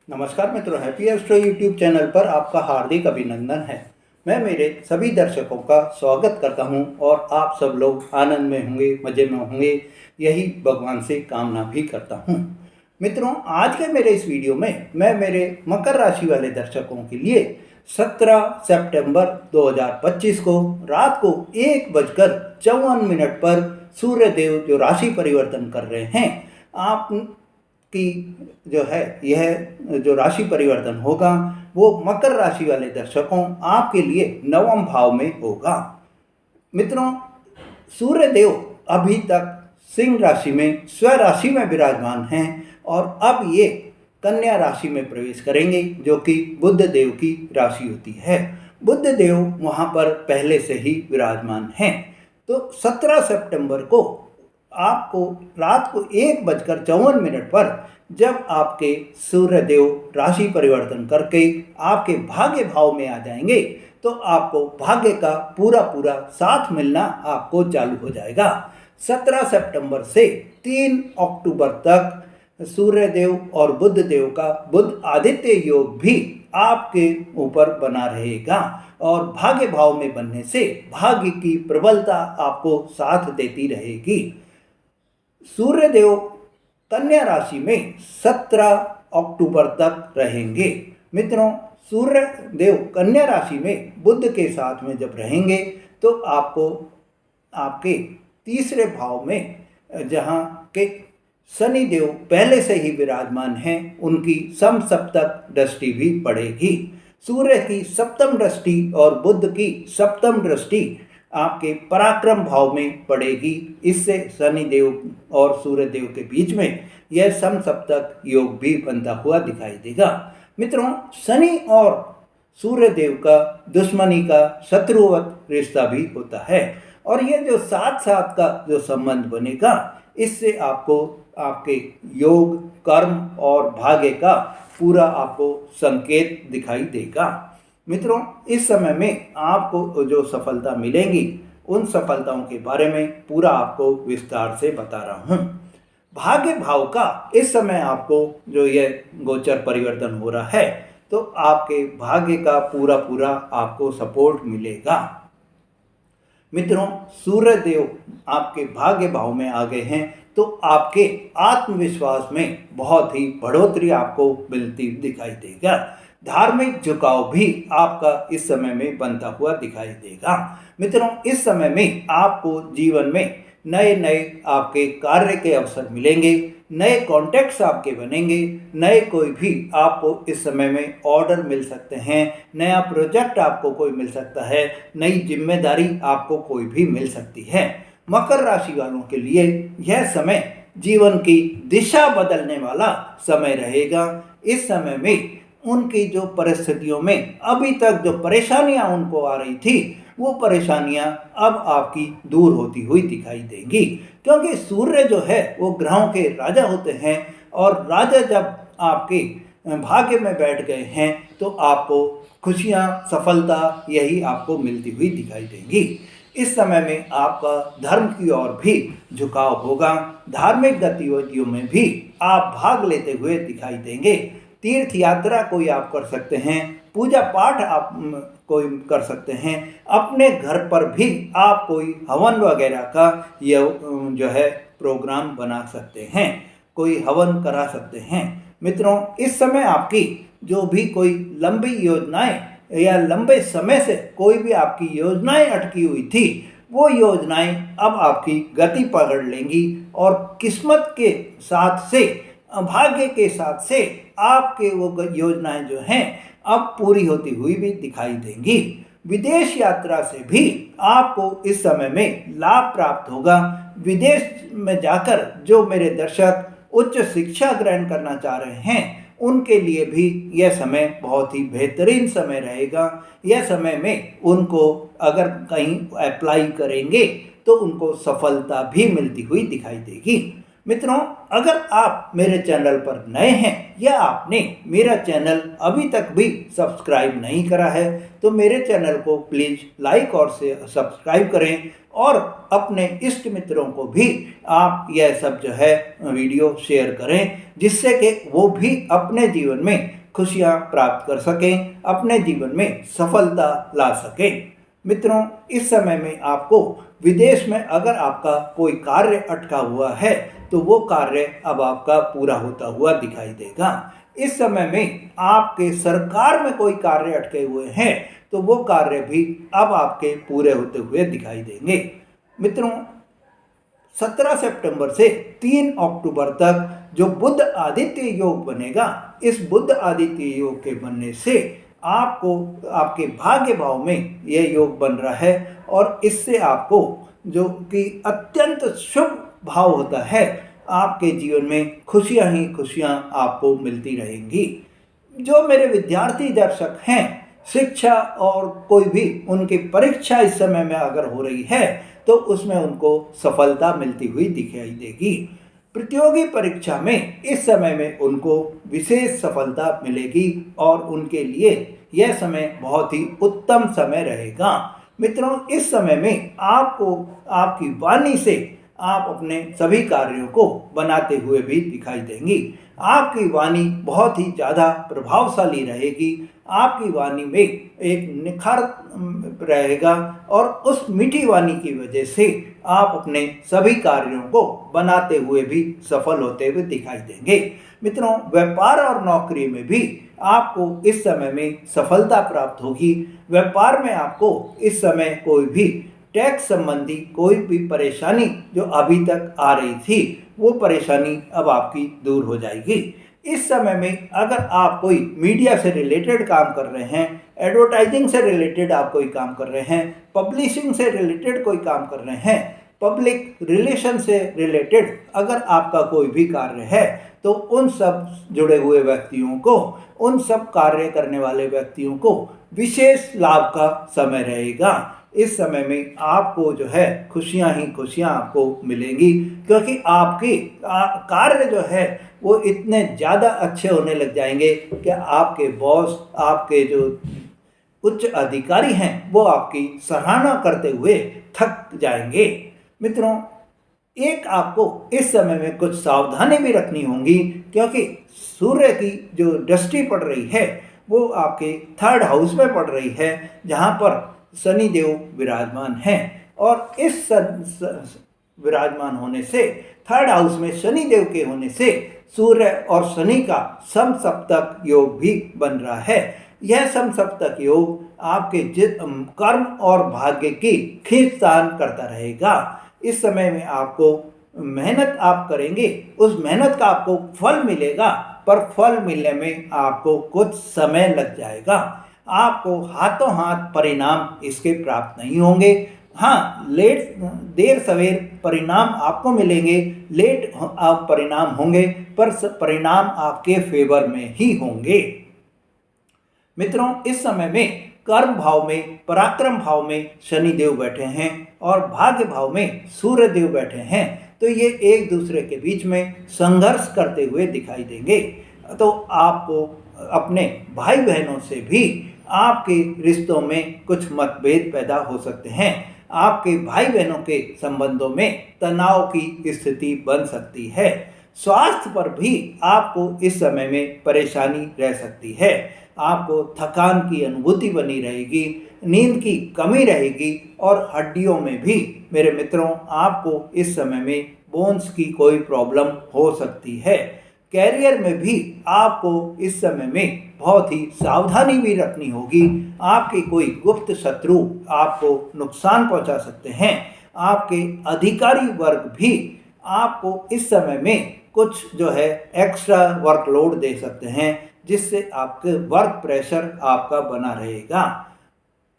नमस्कार मित्रों, happy astro YouTube channel पर आपका हार्दिक अभिनंदन है। मैं मेरे सभी दर्शकों का स्वागत करता हूं और आप सब लोग आनंद में होंगे, मज़े में होंगे, यही भगवान से कामना भी करता हूं। मित्रों, आज के मेरे इस वीडियो में मैं मेरे मकर राशि वाले दर्शकों के लिए 17 सितंबर 2025 को रात को 1:54 पर सूर्य देव जो राशि परिवर्तन कर रहे हैं, आप की जो है यह जो राशि परिवर्तन होगा वो मकर राशि वाले दर्शकों आपके लिए नवम भाव में होगा। मित्रों, सूर्य देव अभी तक सिंह राशि में स्वराशि में विराजमान हैं और अब ये कन्या राशि में प्रवेश करेंगे जो कि बुध देव की राशि होती है। बुध देव वहाँ पर पहले से ही विराजमान हैं। तो 17 सितंबर को आपको रात को 1:54 पर जब आपके सूर्य देव राशि परिवर्तन करके आपके भाग्य भाव में आ जाएंगे तो आपको भाग्य का पूरा पूरा साथ मिलना आपको चालू हो जाएगा। 17 सितंबर से 3 अक्टूबर तक सूर्य देव और बुध देव का बुध आदित्य योग भी आपके ऊपर बना रहेगा और भाग्य भाव में बनने से भाग्य की प्रबलता आपको साथ देती रहेगी। सूर्य देव कन्या राशि में 17 अक्टूबर तक रहेंगे। मित्रों, सूर्य देव कन्या राशि में बुध के साथ में जब रहेंगे तो आपको आपके तीसरे भाव में जहाँ के शनि देव पहले से ही विराजमान हैं उनकी समसप्तक दृष्टि भी पड़ेगी। सूर्य की सप्तम दृष्टि और बुध की सप्तम दृष्टि आपके पराक्रम भाव में पड़ेगी। इससे शनि देव और सूर्य देव के बीच में यह समसप्तक योग भी बनता हुआ दिखाई देगा। मित्रों, शनि और सूर्य देव का दुश्मनी का शत्रुवत रिश्ता भी होता है और यह जो साथ साथ का जो संबंध बनेगा इससे आपको आपके योग, कर्म और भाग्य का पूरा आपको संकेत दिखाई देगा। मित्रों, इस समय में आपको जो सफलता मिलेंगी उन सफलताओं के बारे में पूरा आपको विस्तार से बता रहा हूँ। भाग्य भाव का इस समय आपको जो यह गोचर परिवर्तन हो रहा है तो आपके भाग्य का पूरा पूरा आपको सपोर्ट मिलेगा। मित्रों, सूर्य देव आपके भाग्य भाव में आ गए हैं तो आपके आत्मविश्वास में बहुत ही बढ़ोतरी आपको मिलती दिखाई देगा। धार्मिक झुकाव भी आपका इस समय में बनता हुआ दिखाई देगा। मित्रों, इस समय में आपको जीवन में नए नए आपके कार्य के अवसर मिलेंगे, नए कॉन्टैक्ट्स आपके बनेंगे, नए कोई भी आपको इस समय में ऑर्डर मिल सकते हैं, नया प्रोजेक्ट आपको कोई मिल सकता है, नई जिम्मेदारी आपको कोई भी मिल सकती है। मकर राशि वालों के लिए यह समय जीवन की दिशा बदलने वाला समय रहेगा। इस समय में उनकी जो परिस्थितियों में अभी तक जो परेशानियां उनको आ रही थी वो परेशानियां अब आपकी दूर होती हुई दिखाई देंगी, क्योंकि सूर्य जो है वो ग्रहों के राजा होते हैं और राजा जब आपके भाग्य में बैठ गए हैं तो आपको खुशियां, सफलता यही आपको मिलती हुई दिखाई देंगी। इस समय में आपका धर्म की ओर भी झुकाव होगा। धार्मिक गतिविधियों में भी आप भाग लेते हुए दिखाई देंगे। तीर्थ यात्रा कोई आप कर सकते हैं, पूजा पाठ आप कोई कर सकते हैं, अपने घर पर भी आप कोई हवन वगैरह का जो है प्रोग्राम बना सकते हैं, कोई हवन करा सकते हैं। मित्रों, इस समय आपकी जो भी कोई लंबी योजनाएं या लंबे समय से कोई भी आपकी योजनाएं अटकी हुई थी वो योजनाएं अब आपकी गति पकड़ लेंगी और किस्मत के साथ से, भाग्य के साथ से आपके वो योजनाएं जो हैं अब पूरी होती हुई भी दिखाई देंगी। विदेश यात्रा से भी आपको इस समय में लाभ प्राप्त होगा। विदेश में जाकर जो मेरे दर्शक उच्च शिक्षा ग्रहण करना चाह रहे हैं उनके लिए भी यह समय बहुत ही बेहतरीन समय रहेगा। यह समय में उनको अगर कहीं अप्लाई करेंगे तो उनको सफलता भी मिलती हुई दिखाई देगी। मित्रों, अगर आप मेरे चैनल पर नए हैं या आपने मेरा चैनल अभी तक भी सब्सक्राइब नहीं करा है तो मेरे चैनल को प्लीज़ लाइक और से सब्सक्राइब करें और अपने इष्ट मित्रों को भी आप यह सब जो है वीडियो शेयर करें, जिससे कि वो भी अपने जीवन में खुशियाँ प्राप्त कर सकें, अपने जीवन में सफलता ला सकें। मित्रों, इस समय में आपको विदेश में अगर आपका कोई कार्य अटका हुआ है तो वो कार्य अब आपका पूरा होता हुआ दिखाई देगा। इस समय में आपके सरकार में कोई कार्य अटके हुए हैं तो वो कार्य भी अब आपके पूरे होते हुए दिखाई देंगे। मित्रों, 17 सितंबर से 3 अक्टूबर तक जो बुध आदित्य योग बनेगा, इस बुध आदित्य योग के बनने से आपको आपके भाग्य भाव में यह योग बन रहा है और इससे आपको जो कि अत्यंत शुभ भाव होता है, आपके जीवन में खुशियां ही खुशियां आपको मिलती रहेंगी। जो मेरे विद्यार्थी दर्शक हैं, शिक्षा और कोई भी उनकी परीक्षा इस समय में अगर हो रही है तो उसमें उनको सफलता मिलती हुई दिखाई देगी। प्रतियोगी परीक्षा में इस समय में उनको विशेष सफलता मिलेगी और उनके लिए यह समय बहुत ही उत्तम समय रहेगा। मित्रों, इस समय में आपको आपकी वाणी से आप अपने सभी कार्यों को बनाते हुए भी दिखाई देंगी। आपकी वाणी बहुत ही ज़्यादा प्रभावशाली रहेगी, आपकी वाणी में एक निखार रहेगा और उस मीठी वाणी की वजह से आप अपने सभी कार्यों को बनाते हुए भी सफल होते हुए दिखाई देंगे। मित्रों, व्यापार और नौकरी में भी आपको इस समय में सफलता प्राप्त होगी। व्यापार में आपको इस समय कोई भी टैक्स संबंधी कोई भी परेशानी जो अभी तक आ रही थी वो परेशानी अब आपकी दूर हो जाएगी। इस समय में अगर आप कोई मीडिया से रिलेटेड काम कर रहे हैं, एडवर्टाइजिंग से रिलेटेड आप कोई काम कर रहे हैं, पब्लिशिंग से रिलेटेड कोई काम कर रहे हैं, पब्लिक रिलेशन से रिलेटेड अगर आपका कोई भी कार्य है तो उन सब जुड़े हुए व्यक्तियों को, उन सब कार्य करने वाले व्यक्तियों को विशेष लाभ का समय रहेगा। इस समय में आपको जो है खुशियां ही खुशियां आपको मिलेंगी, क्योंकि आपके कार्य जो है वो इतने ज़्यादा अच्छे होने लग जाएंगे कि आपके बॉस, आपके जो उच्च अधिकारी हैं वो आपकी सराहना करते हुए थक जाएंगे। मित्रों, एक आपको इस समय में कुछ सावधानी भी रखनी होगी, क्योंकि सूर्य की जो दृष्टि पड़ रही है वो आपके 3rd हाउस में पड़ रही है, जहाँ पर शनि देव विराजमान हैं और इस विराजमान होने से 3rd हाउस में शनि देव के होने से सूर्य और शनि का समसप्तक योग भी बन रहा है। यह समसप्तक योग आपके कर्म और भाग्य की खींचतान करता रहेगा। इस समय में आपको मेहनत आप करेंगे, उस मेहनत का आपको फल मिलेगा, पर फल मिलने में आपको कुछ समय लग जाएगा। आपको हाथों हाथ परिणाम इसके प्राप्त नहीं होंगे। हाँ, देर सवेर परिणाम आपको मिलेंगे, लेट आप परिणाम होंगे, पर परिणाम आपके फेवर में ही होंगे। मित्रों, इस समय में कर्म भाव में, पराक्रम भाव में शनि देव बैठे हैं और भाग्य भाव में सूर्य देव बैठे हैं, तो ये एक दूसरे के बीच में संघर्ष करते हुए दिखाई देंगे। तो आपको अपने भाई बहनों से भी आपके रिश्तों में कुछ मतभेद पैदा हो सकते हैं। आपके भाई बहनों के संबंधों में तनाव की स्थिति बन सकती है। स्वास्थ्य पर भी आपको इस समय में परेशानी रह सकती है। आपको थकान की अनुभूति बनी रहेगी, नींद की कमी रहेगी और हड्डियों में भी मेरे मित्रों आपको इस समय में बोन्स की कोई प्रॉब्लम हो सकती है। कैरियर में भी आपको इस समय में बहुत ही सावधानी भी रखनी होगी। आपके कोई गुप्त शत्रु आपको नुकसान पहुंचा सकते हैं। आपके अधिकारी वर्ग भी आपको इस समय में कुछ जो है एक्स्ट्रा वर्कलोड दे सकते हैं, जिससे आपके वर्क प्रेशर आपका बना रहेगा।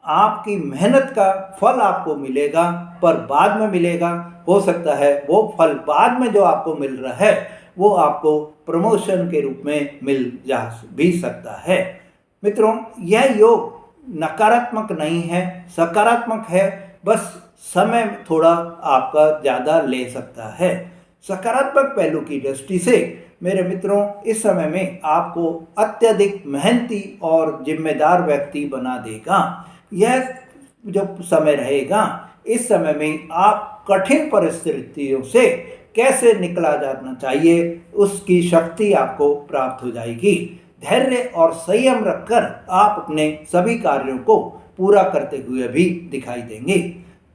आपकी मेहनत का फल आपको मिलेगा, पर बाद में मिलेगा। हो सकता है वो फल बाद में जो आपको मिल रहा है वो आपको प्रमोशन के रूप में मिल जा भी सकता है। मित्रों, यह योग नकारात्मक नहीं है, सकारात्मक है, बस समय थोड़ा आपका ज़्यादा ले सकता है। सकारात्मक पहलू की दृष्टि से मेरे मित्रों, इस समय में आपको अत्यधिक मेहनती और जिम्मेदार व्यक्ति बना देगा। यह जो समय रहेगा, इस समय में आप कठिन परिस्थितियों से कैसे निकला जाना चाहिए, उसकी शक्ति आपको प्राप्त हो जाएगी। धैर्य और संयम रखकर आप अपने सभी कार्यों को पूरा करते हुए भी दिखाई देंगे।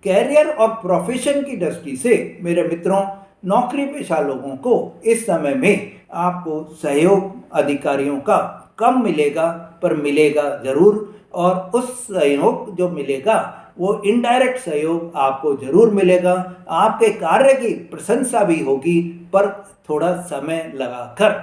कैरियर और प्रोफेशन की दृष्टि से मेरे मित्रों, नौकरी पेशा लोगों को इस समय में आपको सहयोग अधिकारियों का कम मिलेगा, पर मिलेगा जरूर। और उस सहयोग जो मिलेगा वो इनडायरेक्ट सहयोग आपको जरूर मिलेगा। आपके कार्य की प्रशंसा भी होगी, पर थोड़ा समय लगाकर।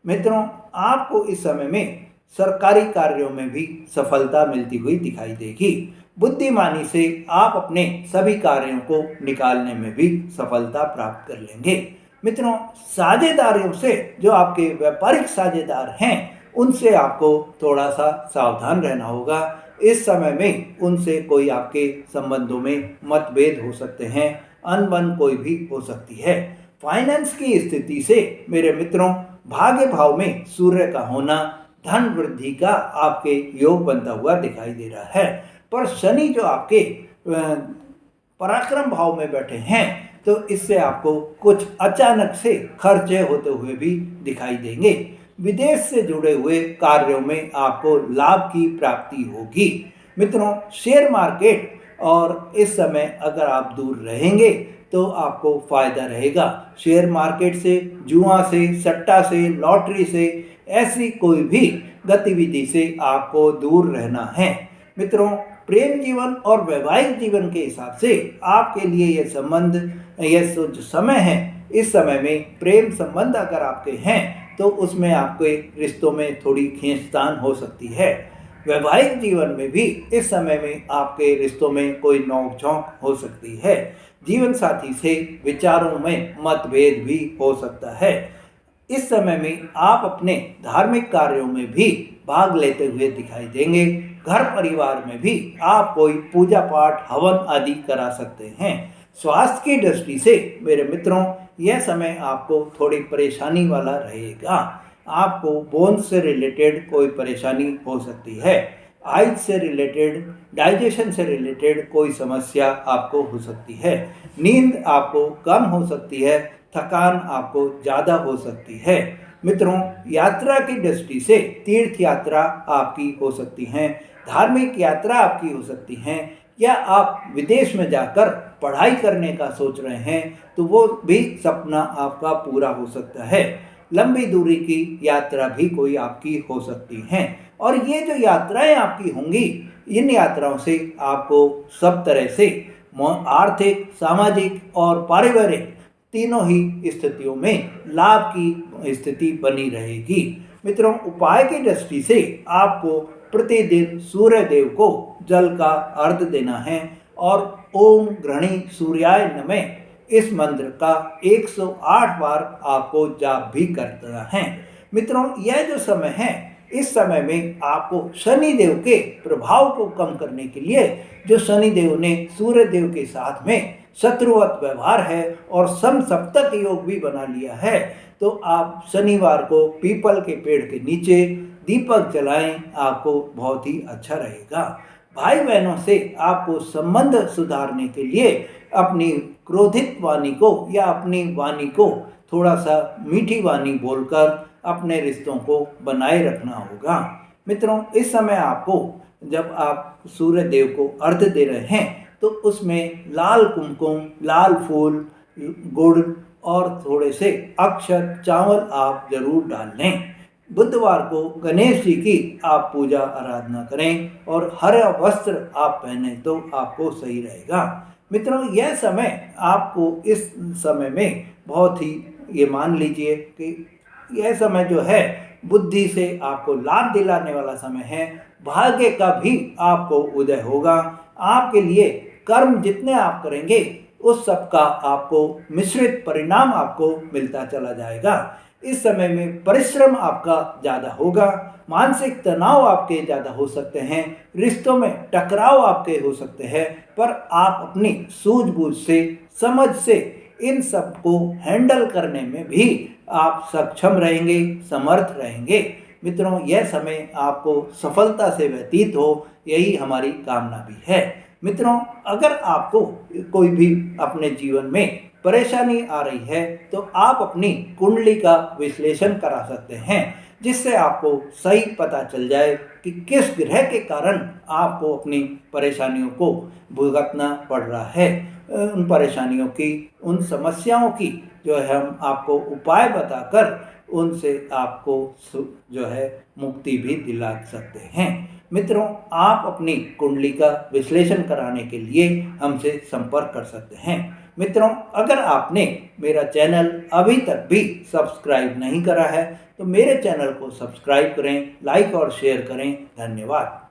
मित्रों, आपको इस समय में सरकारी कार्यों में भी सफलता मिलती हुई दिखाई देगी। बुद्धिमानी से आप अपने सभी कार्यों को निकालने में भी सफलता प्राप्त कर लेंगे। मित्रों, साझेदारियों से, जो आपके व्यापारिक साझेदार हैं, उनसे आपको थोड़ा सा सावधान रहना होगा। इस समय में उनसे कोई आपके संबंधों में मतभेद हो सकते हैं, अनबन कोई भी हो सकती है। फाइनेंस की स्थिति से मेरे मित्रों, भाग्य भाव में सूर्य का होना धन वृद्धि का आपके योग बनता हुआ दिखाई दे रहा है। पर शनि जो आपके पराक्रम भाव में बैठे हैं, तो इससे आपको कुछ अचानक से खर्चे होते हुए भी दिखाई देंगे। विदेश से जुड़े हुए कार्यों में आपको लाभ की प्राप्ति होगी। मित्रों, शेयर मार्केट और इस समय अगर आप दूर रहेंगे तो आपको फायदा रहेगा। शेयर मार्केट से, जुआ से, सट्टा से, लॉटरी से, ऐसी कोई भी गतिविधि से आपको दूर रहना है। मित्रों, प्रेम जीवन और वैवाहिक जीवन के हिसाब से आपके लिए यह संबंध, यह जो समय है, इस समय में प्रेम संबंध अगर आपके हैं तो उसमें आपके रिश्तों में थोड़ी खींचतान हो सकती है। वैवाहिक जीवन में भी इस समय में आपके रिश्तों में कोई नोक-झोंक हो सकती है। जीवन साथी से विचारों में मतभेद भी हो सकता है। इस समय में आप अपने धार्मिक कार्यों में भी भाग लेते हुए दिखाई देंगे। घर परिवार में भी आप कोई पूजा पाठ, हवन आदि करा सकते हैं। स्वास्थ्य की दृष्टि से मेरे मित्रों, यह समय आपको थोड़ी परेशानी वाला रहेगा। आपको बोन्स से रिलेटेड कोई परेशानी हो सकती है। आइज से रिलेटेड, डाइजेशन से रिलेटेड कोई समस्या आपको हो सकती है। नींद आपको कम हो सकती है, थकान आपको ज़्यादा हो सकती है। मित्रों, यात्रा की दृष्टि से तीर्थ यात्रा आपकी हो सकती है, धार्मिक यात्रा आपकी हो सकती है, या आप विदेश में जाकर पढ़ाई करने का सोच रहे हैं तो वो भी सपना आपका पूरा हो सकता है। लंबी दूरी की यात्रा भी कोई आपकी हो सकती है। और ये जो यात्राएं आपकी होंगी, इन यात्राओं से आपको सब तरह से आर्थिक, सामाजिक और पारिवारिक तीनों ही स्थितियों में लाभ की स्थिति बनी रहेगी। मित्रों, उपाय की दृष्टि से आपको प्रतिदिन सूर्य देव को जल का अर्घ देना है और ओम गृणी सूर्याय नमः इस मंत्र का 108 बार आपको जाप भी करना है। मित्रों, यह जो समय है, इस समय में आपको शनि देव के प्रभाव को कम करने के लिए, जो शनि देव ने सूर्य देव के साथ में शत्रुवत व्यवहार है और समसप्तक योग भी बना लिया है, तो आप शनिवार को पीपल के पेड़ के नीचे दीपक जलाएं, आपको बहुत ही अच्छा रहेगा। भाई बहनों से आपको संबंध सुधारने के लिए अपनी क्रोधित वाणी को या अपनी वाणी को थोड़ा सा मीठी वाणी बोलकर अपने रिश्तों को बनाए रखना होगा। मित्रों, इस समय आपको, जब आप सूर्य देव को अर्घ दे रहे हैं, तो उसमें लाल कुमकुम, लाल फूल, गुड़ और थोड़े से अक्षत चावल आप जरूर डाल लें। बुधवार को गणेश जी की आप पूजा आराधना करें और हरा वस्त्र आप पहने तो आपको सही रहेगा। मित्रों, यह समय आपको इस समय में बहुत ही, ये मान लीजिए कि यह समय जो है बुद्धि से आपको लाभ दिलाने वाला समय है। भाग्य का भी आपको उदय होगा। आपके लिए कर्म जितने आप करेंगे उस सब का आपको मिश्रित परिणाम आपको मिलता चला जाएगा। इस समय में परिश्रम आपका ज़्यादा होगा, मानसिक तनाव आपके ज़्यादा हो सकते हैं, रिश्तों में टकराव आपके हो सकते हैं, पर आप अपनी सूझबूझ से, समझ से इन सब को हैंडल करने में भी आप सक्षम रहेंगे, समर्थ रहेंगे। मित्रों, यह समय आपको सफलता से व्यतीत हो, यही हमारी कामना भी है। मित्रों, अगर आपको कोई भी अपने जीवन में परेशानी आ रही है तो आप अपनी कुंडली का विश्लेषण करा सकते हैं, जिससे आपको सही पता चल जाए कि किस ग्रह के कारण आपको अपनी परेशानियों को भुगतना पड़ रहा है। उन परेशानियों की, उन समस्याओं की जो है हम आपको उपाय बताकर उनसे आपको जो है मुक्ति भी दिला सकते हैं। मित्रों, आप अपनी कुंडली का विश्लेषण कराने के लिए हमसे संपर्क कर सकते हैं। मित्रों, अगर आपने मेरा चैनल अभी तक भी सब्सक्राइब नहीं करा है तो मेरे चैनल को सब्सक्राइब करें, लाइक और शेयर करें। धन्यवाद।